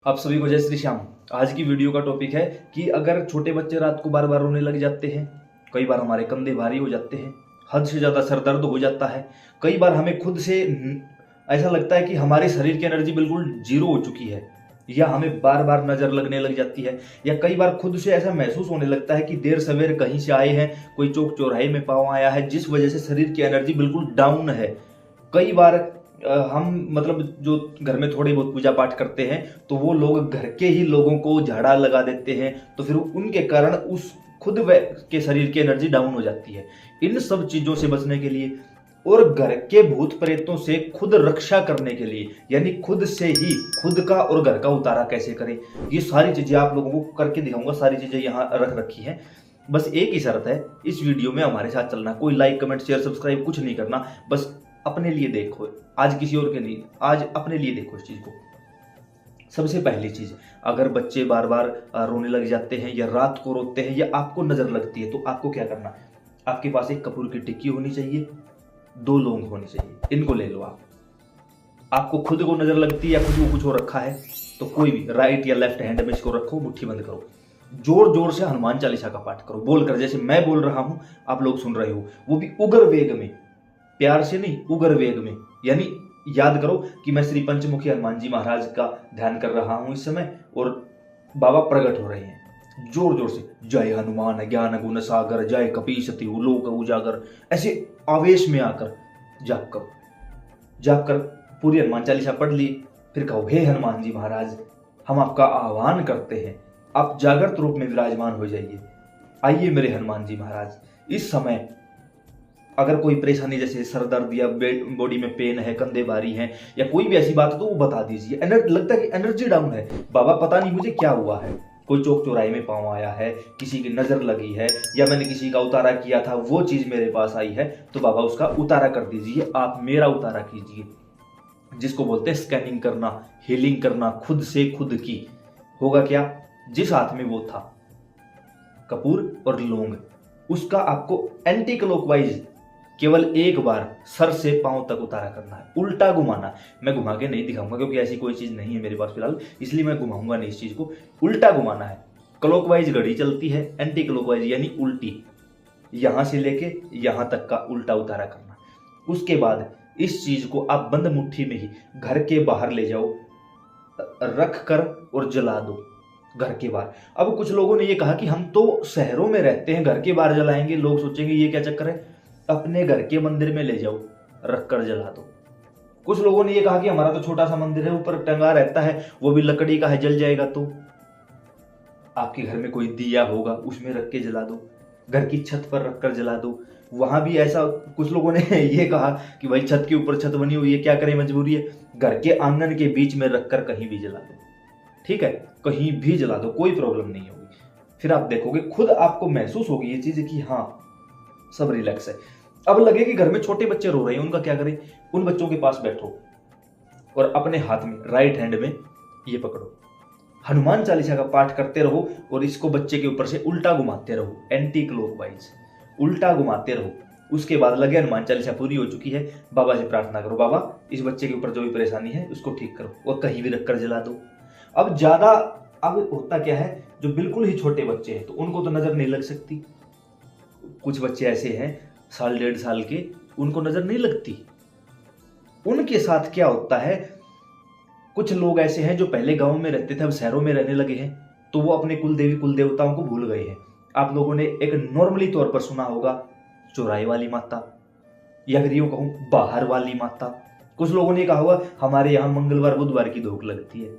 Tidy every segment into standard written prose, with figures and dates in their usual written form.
आप सभी को जय श्री श्याम। आज की वीडियो का टॉपिक है कि अगर छोटे बच्चे रात को बार बार रोने लग जाते हैं, कई बार हमारे कंधे भारी हो जाते हैं, हद से ज़्यादा सर दर्द हो जाता है, कई बार हमें खुद से ऐसा लगता है कि हमारे शरीर की एनर्जी बिल्कुल जीरो हो चुकी है, या हमें बार बार नज़र लगने लग जाती है, या कई बार खुद से ऐसा महसूस होने लगता है कि देर सवेर कहीं से आए हैं, कोई चौक चौराहे में पाँव आया है, जिस वजह से शरीर की एनर्जी बिल्कुल डाउन है। कई बार हम मतलब जो घर में थोड़ी बहुत पूजा पाठ करते हैं तो वो लोग घर के ही लोगों को झाड़ा लगा देते हैं, तो फिर उनके कारण उस खुद के शरीर की एनर्जी डाउन हो जाती है। इन सब चीज़ों से बचने के लिए और घर के भूत प्रेतों से खुद रक्षा करने के लिए, यानी खुद से ही खुद का और घर का उतारा कैसे करें, ये सारी चीज़ें आप लोगों को करके दिखाऊंगा। सारी चीज़ें यहाँ रख रखी हैं, बस एक ही शर्त है, इस वीडियो में हमारे साथ चलना। कोई लाइक कमेंट शेयर सब्सक्राइब कुछ नहीं करना, बस अपने लिए देखो, आज किसी और के नहीं, आज अपने लिए देखो इस चीज़ को। सबसे पहली चीज़, अगर बच्चे बार बार रोने लग जाते हैं या रात को रोते हैं या आपको नज़र लगती है, तो आपको क्या करना है? आपके पास एक कपूर की टिक्की होनी चाहिए, 2 लौंग होनी चाहिए, इनको ले लो। आपको खुद को नज़र लगती है या खुद को कुछ हो रखा है तो कोई भी राइट या लेफ्ट हैंड में इसको रखो, मुट्ठी बंद करो, जोर जोर से हनुमान चालीसा का पाठ करो, बोलकर, जैसे मैं बोल रहा हूं आप लोग सुन रहे हो, वो भी उग्र वेग में, प्यार से नहीं, उग्र वेग में। यानी याद करो कि मैं श्री पंचमुखी हनुमान जी महाराज का ध्यान कर रहा हूं इस समय और बाबा प्रकट हो रहे हैं। जोर जोर से जय हनुमान ज्ञान गुण सागर, जय कपीसति लोक उजागर, ऐसे आवेश में आकर जाप कर पूरी हनुमान चालीसा पढ़ ली। फिर कहो, हे हनुमान जी महाराज, हम आपका आह्वान करते हैं, आप जागृत रूप में विराजमान हो जाइए। आइए मेरे हनुमान जी महाराज, इस समय अगर कोई परेशानी जैसे सर दर्द या बॉडी में पेन है, कंधे भारी हैं, या कोई भी ऐसी बात है तो वो बता दीजिए। लगता है कि एनर्जी डाउन है, बाबा पता नहीं मुझे क्या हुआ है, कोई चौक चौराहे में पाँव आया है, किसी की नज़र लगी है, या मैंने किसी का उतारा किया था वो चीज़ मेरे पास आई है, तो बाबा उसका उतारा कर दीजिए, आप मेरा उतारा कीजिए। जिसको बोलते हैं स्कैनिंग करना, हीलिंग करना खुद से खुद की। होगा क्या? जिस हाथ में वो था कपूर और लौंग, उसका आपको एंटी क्लॉकवाइज केवल एक बार सर से पांव तक उतारा करना है, उल्टा घुमाना। मैं घुमा के नहीं दिखाऊंगा क्योंकि ऐसी कोई चीज़ नहीं है मेरे पास फिलहाल, इसलिए मैं घुमाऊंगा नहीं इस चीज़ को। उल्टा घुमाना है। क्लॉकवाइज घड़ी चलती है, एंटी क्लॉकवाइज यानी उल्टी, यहाँ से लेके यहाँ तक का उल्टा उतारा करना। उसके बाद इस चीज़ को आप बंद मुट्ठी में ही घर के बाहर ले जाओ, रख कर और जला दो घर के बाहर। अब कुछ लोगों ने ये कहा कि हम तो शहरों में रहते हैं, घर के बाहर जलाएंगे, लोग सोचेंगे ये क्या चक्कर है। अपने घर के मंदिर में ले जाओ, रख कर जला दो। कुछ लोगों ने ये कहा कि हमारा तो छोटा सा मंदिर है, ऊपर टंगा रहता है, वो भी लकड़ी का है, जल जाएगा। तो आपके घर में कोई दिया होगा, उसमें रख के जला दो, घर की छत पर रख कर जला दो। वहां भी ऐसा कुछ लोगों ने ये कहा कि भाई छत के ऊपर छत बनी हुई है, क्या करें, मजबूरी है, घर के आंगन के बीच में रखकर कहीं भी जला दो। ठीक है, कहीं भी जला दो, कोई प्रॉब्लम नहीं होगी। फिर आप देखोगे, खुद आपको महसूस होगी ये चीज कि हाँ सब रिलैक्स है। अब लगे कि घर में छोटे बच्चे रो रहे हैं, उनका क्या करें? उन बच्चों के पास बैठो और अपने हाथ में राइट हैंड में ये पकड़ो, हनुमान चालीसा का पाठ करते रहो और इसको बच्चे के ऊपर से उल्टा घुमाते रहो, एंटी क्लॉकवाइज उल्टा घुमाते रहो। उसके बाद लगे हनुमान चालीसा पूरी हो चुकी है, बाबा से प्रार्थना करो, बाबा इस बच्चे के ऊपर जो भी परेशानी है उसको ठीक करो, और कहीं भी रखकर जला दो। अब होता क्या है, जो बिल्कुल ही छोटे बच्चे हैं तो उनको तो नजर नहीं लग सकती। कुछ बच्चे ऐसे हैं 1.5 साल के, उनको नजर नहीं लगती। उनके साथ क्या होता है, कुछ लोग ऐसे हैं जो पहले गांव में रहते थे, अब शहरों में रहने लगे हैं, तो वो अपने कुल देवी कुल देवताओं को भूल गए हैं। आप लोगों ने एक नॉर्मली तौर पर सुना होगा चौराहे वाली माता, या फिर यूं कहूं बाहर वाली माता। कुछ लोगों ने कहा होगा हमारे यहाँ मंगलवार बुधवार की धूप लगती है,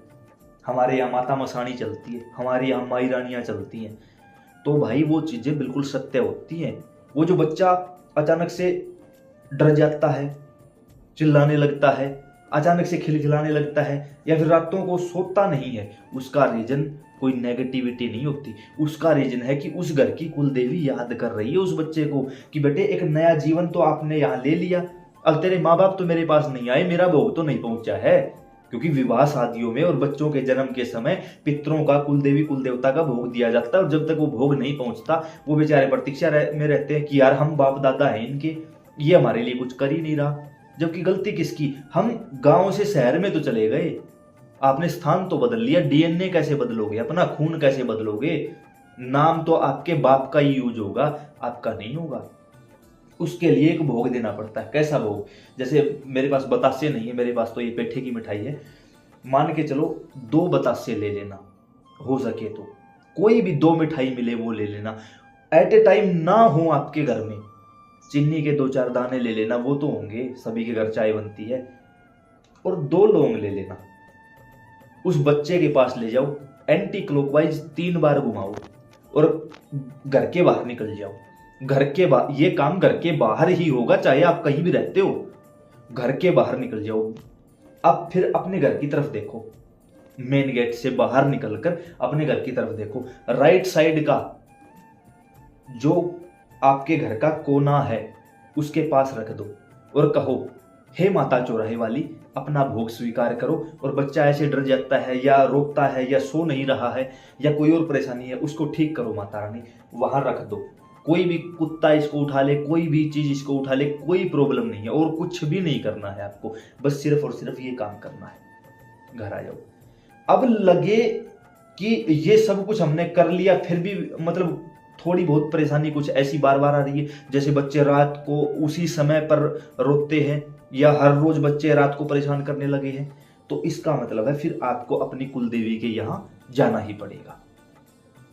हमारे यहाँ माता मसाणी चलती है, हमारे यहाँ माई रानियां चलती हैं। तो भाई वो चीजें बिल्कुल सत्य होती हैं। वो जो बच्चा अचानक से डर जाता है, चिल्लाने लगता है, अचानक से खिलखिलाने लगता है, या फिर रातों को सोता नहीं है, उसका रीजन कोई नेगेटिविटी नहीं होती। उसका रीजन है कि उस घर की कुल देवी याद कर रही है उस बच्चे को कि बेटे एक नया जीवन तो आपने यहाँ ले लिया, अब तेरे माँ बाप तो मेरे पास नहीं आए, मेरा भोग तो नहीं पहुंचा है। क्योंकि विवाह शादियों में और बच्चों के जन्म के समय पितरों का कुल देवी कुल देवता का भोग दिया जाता है, और जब तक वो भोग नहीं पहुंचता वो बेचारे प्रतीक्षा में रहते हैं कि यार हम बाप दादा हैं इनके, ये हमारे लिए कुछ कर ही नहीं रहा। जबकि गलती किसकी? हम गांव से शहर में तो चले गए, आपने स्थान तो बदल लिया, डीएनए कैसे बदलोगे, अपना खून कैसे बदलोगे? नाम तो आपके बाप का ही यूज होगा, आपका नहीं होगा। उसके लिए एक भोग देना पड़ता है। कैसा भोग? जैसे मेरे पास बतासे नहीं है, मेरे पास तो ये पेठे की मिठाई है। मान के चलो 2 बतासे ले लेना, हो सके तो कोई भी 2 मिठाई मिले वो ले लेना। एट ए टाइम ना हो आपके घर में, चीनी के 2-4 दाने ले लेना, वो तो होंगे, सभी के घर चाय बनती है। और 2 लौंग ले लेना, उस बच्चे के पास ले जाओ, एंटी क्लॉकवाइज 3 बार घुमाओ और घर के बाहर निकल जाओ। ये काम घर के बाहर ही होगा, चाहे आप कहीं भी रहते हो। घर के बाहर निकल जाओ। अब फिर अपने घर की तरफ देखो, मेन गेट से बाहर निकलकर अपने घर की तरफ देखो। राइट साइड का जो आपके घर का कोना है उसके पास रख दो और कहो, हे माता चौराहे वाली, अपना भोग स्वीकार करो। और बच्चा ऐसे डर जाता है या रोकता है या सो नहीं रहा है या कोई और परेशानी है, उसको ठीक करो माता रानी, वहां रख दो। कोई भी कुत्ता इसको उठा ले, कोई भी चीज इसको उठा ले, कोई प्रॉब्लम नहीं है। और कुछ भी नहीं करना है आपको, बस सिर्फ और सिर्फ ये काम करना है। घर आ जाओ। अब लगे कि ये सब कुछ हमने कर लिया, फिर भी मतलब थोड़ी बहुत परेशानी कुछ ऐसी बार बार आ रही है, जैसे बच्चे रात को उसी समय पर रोते हैं या हर रोज बच्चे रात को परेशान करने लगे हैं, तो इसका मतलब है फिर आपको अपनी कुलदेवी के यहां जाना ही पड़ेगा।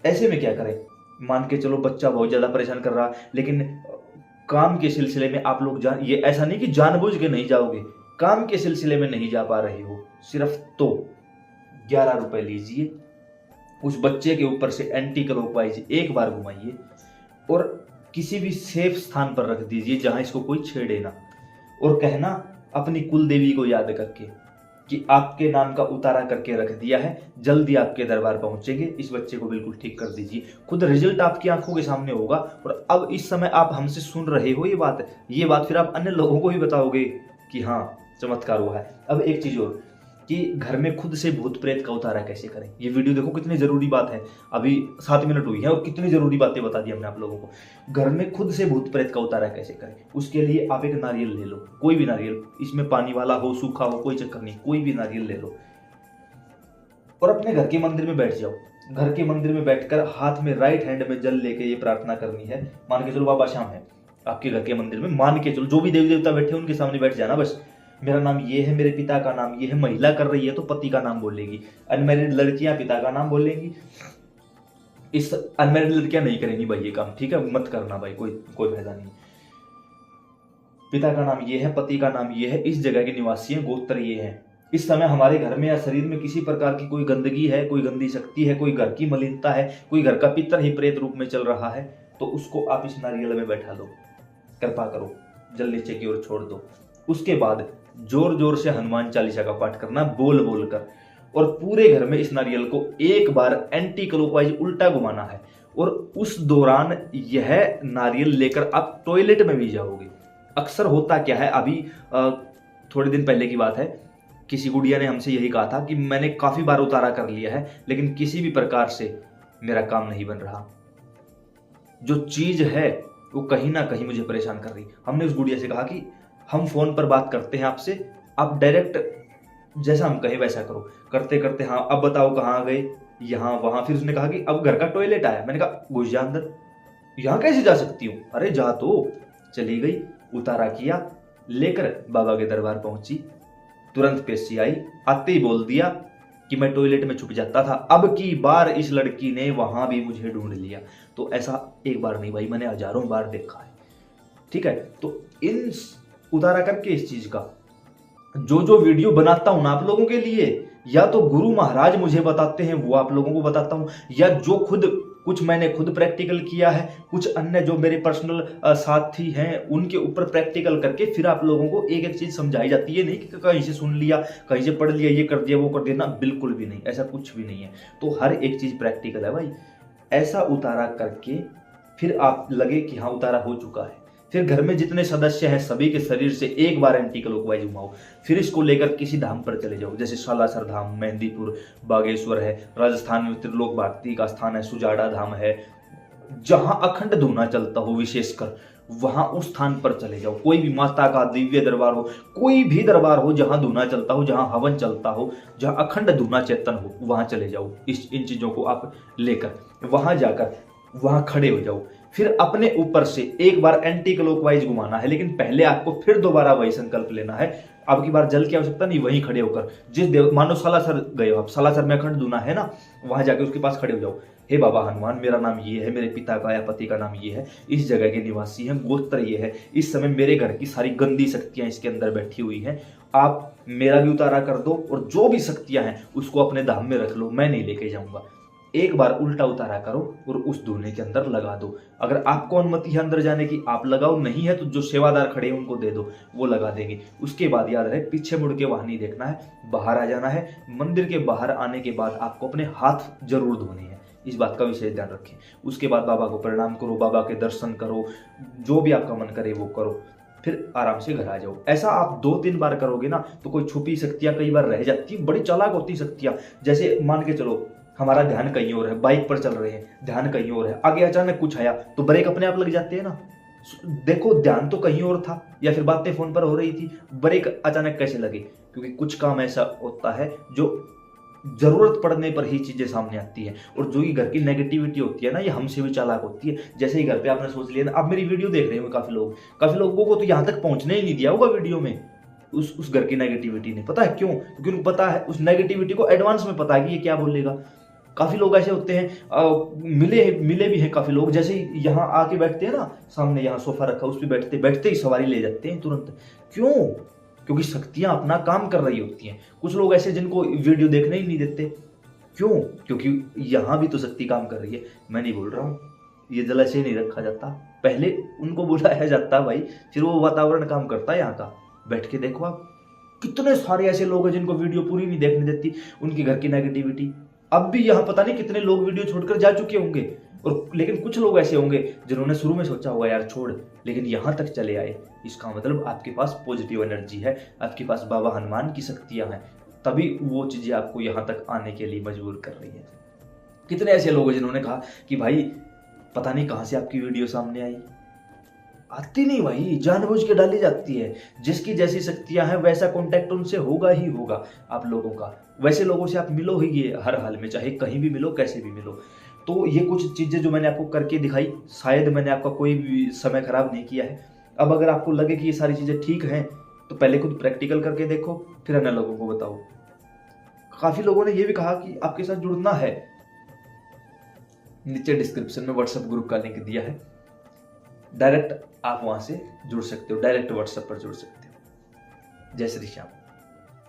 ऐसे में क्या करें? मान के चलो बच्चा बहुत ज्यादा परेशान कर रहा, लेकिन काम के सिलसिले में आप लोग ये ऐसा नहीं कि जानबूझ के नहीं जाओगे, काम के सिलसिले में नहीं जा पा रहे हो सिर्फ, तो 11 रुपए लीजिए, उस बच्चे के ऊपर से एंटी क्लॉकवाइज 1 बार घुमाइए और किसी भी सेफ स्थान पर रख दीजिए जहां इसको कोई छेड़े ना। और कहना अपनी कुल देवी को याद करके कि आपके नाम का उतारा करके रख दिया है, जल्दी आपके दरबार पहुंचेंगे, इस बच्चे को बिल्कुल ठीक कर दीजिए। खुद रिजल्ट आपकी आंखों के सामने होगा। और अब इस समय आप हमसे सुन रहे हो ये बात फिर आप अन्य लोगों को भी बताओगे कि हाँ चमत्कार हुआ है। अब एक चीज और कि घर में खुद से भूत प्रेत का उतारा कैसे करें। ये वीडियो देखो कितनी जरूरी बात है, अभी 7 मिनट हुई है और कितनी जरूरी बातें बता दी हमने आप लोगों को। घर में खुद से भूत प्रेत का उतारा कैसे करें, उसके लिए आप एक नारियल ले लो, कोई भी नारियल, इसमें पानी वाला हो सूखा हो कोई चक्कर नहीं, कोई भी नारियल ले लो और अपने घर के मंदिर में बैठ जाओ। घर के मंदिर में बैठकर हाथ में राइट हैंड में जल लेके ये प्रार्थना करनी है। मान के चलो बाबा श्याम है आपके घर के मंदिर में, मान के चलो जो भी देवी देवता बैठे उनके सामने बैठ जाना। बस मेरा नाम ये है, मेरे पिता का नाम ये है। महिला कर रही है तो पति का नाम बोलेगी, अनमैरिड लड़कियां पिता का नाम बोलेंगी। इस अनमैरिड लड़कियां नहीं करेंगी भाई ये काम, ठीक है, मत करना भाई, कोई फायदा नहीं। पिता का नाम ये है, पति का नाम ये है, इस जगह के निवासी हैं, गोत्र ये है। इस समय हमारे घर में या शरीर में किसी प्रकार की कोई गंदगी है, कोई गंदी शक्ति है, कोई घर की मलिनता है, कोई घर का पितर ही प्रेत रूप में चल रहा है, तो उसको आप इस नारियल में बैठा लो, कृपा करो, जल नीचे की ओर छोड़ दो। उसके बाद जोर जोर से हनुमान चालीसा का पाठ करना बोल बोल कर, और पूरे घर में इस नारियल को 1 बार एंटी क्लॉकवाइज उल्टा घुमाना है। और उस दौरान यह नारियल लेकर आप टॉयलेट में भी जाओगे। अक्सर होता क्या है, अभी थोड़े दिन पहले की बात है, किसी गुड़िया ने हमसे यही कहा था कि मैंने काफी बार उतारा कर लिया है लेकिन किसी भी प्रकार से मेरा काम नहीं बन रहा, जो चीज है वो कहीं ना कहीं मुझे परेशान कर रही। हमने उस गुड़िया से कहा कि हम फोन पर बात करते हैं आपसे, आप डायरेक्ट जैसा हम कहे वैसा करो। करते करते हाँ अब बताओ कहाँ गए, यहाँ वहां। फिर उसने कहा कि अब घर का टॉयलेट आया। मैंने कहा घुस जा अंदर। यहाँ कैसे जा सकती हूँ? अरे जा तो। चली गई, उतारा किया, लेकर बाबा के दरबार पहुंची, तुरंत पेशी आई, आते ही बोल दिया कि मैं टॉयलेट में छुप जाता था। अब की बार इस लड़की ने वहां भी मुझे ढूंढ लिया। तो ऐसा एक बार नहीं भाई, मैंने हजारों बार देखा है, ठीक है। तो इन उतारा करके इस चीज का जो वीडियो बनाता हूं ना आप लोगों के लिए, या तो गुरु महाराज मुझे बताते हैं वो आप लोगों को बताता हूं, या जो कुछ मैंने खुद प्रैक्टिकल किया है, कुछ अन्य जो मेरे पर्सनल साथी हैं उनके ऊपर प्रैक्टिकल करके फिर आप लोगों को एक एक चीज समझाई जाती है। नहीं कि कहीं से सुन लिया, कहीं से पढ़ लिया, ये कर दिया वो कर दिया, ना बिल्कुल भी नहीं, ऐसा कुछ भी नहीं है। तो हर एक चीज प्रैक्टिकल है भाई। ऐसा उतारा करके फिर आप लगे कि हाँ उतारा हो चुका है, फिर घर में जितने सदस्य हैं सभी के शरीर से 1 बार एंटी क्लॉकवाइज घुमाओ। फिर इसको लेकर किसी धाम पर चले जाओ, जैसे सालासर धाम, मेहंदीपुर, बागेश्वर है, राजस्थान में त्रिलोक भारती का स्थान है, सुजाड़ा धाम है, जहां अखंड धूना चलता हो विशेषकर, वहां उस स्थान पर चले जाओ। कोई भी माता का दिव्य दरबार हो, कोई भी दरबार हो जहां धूना चलता हो, जहां हवन चलता हो, जहां अखंड धूना चेतन हो, वहां चले जाओ। इन चीजों को आप लेकर वहां जाकर वहां खड़े हो जाओ। फिर अपने ऊपर से एक बार एंटी क्लॉकवाइज घुमाना है, लेकिन पहले आपको फिर दोबारा वही संकल्प लेना है। अब की बार जल की आवश्यकता नहीं, वहीं खड़े होकर जिस देव, मानो सालासर गए हो आप, सालासर में अखंड धूना है ना, वहां जाके उसके पास खड़े हो जाओ। हे बाबा हनुमान, मेरा नाम ये है, मेरे पिता का या पति का नाम ये है, इस जगह के निवासी हैं, गोत्र ये है, इस समय मेरे घर की सारी गंदी शक्तियां इसके अंदर बैठी हुई हैं, आप मेरा भी उतारा कर दो और जो भी शक्तियां हैं उसको अपने धाम में रख लो, मैं नहीं लेके जाऊंगा। एक बार उल्टा उतारा करो और उस धूने के अंदर लगा दो। अगर आपको अनुमति है अंदर जाने की, आप लगाओ, नहीं है तो जो सेवादार खड़े हैं उनको दे दो, वो लगा देंगे। उसके बाद याद रहे, पीछे मुड़ के वहां नहीं देखना है, बाहर आ जाना है। मंदिर के बाहर आने के बाद आपको अपने हाथ जरूर धोने हैं, इस बात का विशेष ध्यान रखें। उसके बाद बाबा को प्रणाम करो, बाबा के दर्शन करो, जो भी आपका मन करे वो करो, फिर आराम से घर आ जाओ। ऐसा आप 2-3 बार करोगे ना तो कोई छुपी शक्तियां कई बार रह जाती है, बड़ी चालाक होती शक्तियां। जैसे मान के चलो हमारा ध्यान कहीं और है, बाइक पर चल रहे हैं, ध्यान कहीं और है, आगे अचानक कुछ आया तो ब्रेक अपने आप लग जाते हैं ना। देखो ध्यान तो कहीं और था, या फिर बातें फोन पर हो रही थी, ब्रेक अचानक कैसे लगे? क्योंकि कुछ काम ऐसा होता है जो जरूरत पड़ने पर ही चीजें सामने आती है। और जो ये घर की नेगेटिविटी होती है ना, ये हमसे भी चालाक होती है। जैसे ही घर पे आपने सोच लिया ना, अब मेरी वीडियो देख रहे हो काफी लोगों को तो यहाँ तक पहुंचने ही नहीं दिया होगा वीडियो में उस घर की नेगेटिविटी ने। पता है क्यों? क्योंकि उनको पता है, उस नेगेटिविटी को एडवांस में पता है कि ये क्या बोलेगा। काफी लोग ऐसे होते हैं, मिले भी हैं काफी लोग, जैसे ही यहाँ आके बैठते हैं ना, सामने यहाँ सोफा रखा उस पर बैठते ही सवारी ले जाते हैं तुरंत। क्यों? क्योंकि शक्तियां अपना काम कर रही होती हैं। कुछ लोग ऐसे जिनको वीडियो देखने ही नहीं देते। क्यों? क्योंकि यहाँ भी तो शक्ति काम कर रही है। मैं नहीं बोल रहा हूँ, ये जल ऐसे नहीं रखा जाता, पहले उनको बुलाया जाता भाई, फिर वो वातावरण काम करता है यहाँ का। बैठ के देखो आप, कितने सारे ऐसे लोग हैं जिनको वीडियो पूरी नहीं देखने देती उनकी घर की नेगेटिविटी। अब भी यहाँ पता नहीं कितने लोग वीडियो छोड़कर जा चुके होंगे, और लेकिन कुछ लोग ऐसे होंगे जिन्होंने शुरू में सोचा होगा यार छोड़, लेकिन यहाँ तक चले आए। इसका मतलब आपके पास पॉजिटिव एनर्जी है, आपके पास बाबा हनुमान की शक्तियां हैं, तभी वो चीजें आपको यहाँ तक आने के लिए मजबूर कर रही है। कितने ऐसे लोग हैं जिन्होंने कहा कि भाई पता नहीं कहाँ से आपकी वीडियो सामने आई। आती नहीं भाई, जानबूझ के डाली जाती है। जिसकी जैसी शक्तियां हैं वैसा कांटेक्ट उनसे होगा ही होगा आप लोगों का। वैसे लोगों से आप मिलो ही हर हाल में, चाहे कहीं भी मिलो, कैसे भी मिलो। तो ये कुछ चीजें जो मैंने आपको करके दिखाई, शायद मैंने आपका कोई भी समय खराब नहीं किया है। अब अगर आपको लगे कि ये सारी चीजें ठीक हैं तो पहले खुद प्रैक्टिकल करके देखो, फिर अन्य लोगों को बताओ। काफी लोगों ने ये भी कहा कि आपके साथ जुड़ना है, नीचे डिस्क्रिप्शन में व्हाट्सएप ग्रुप का लिंक दिया है, डायरेक्ट आप वहां से जुड़ सकते हो, डायरेक्ट व्हाट्सएप पर जुड़ सकते हो। जय श्री श्याम।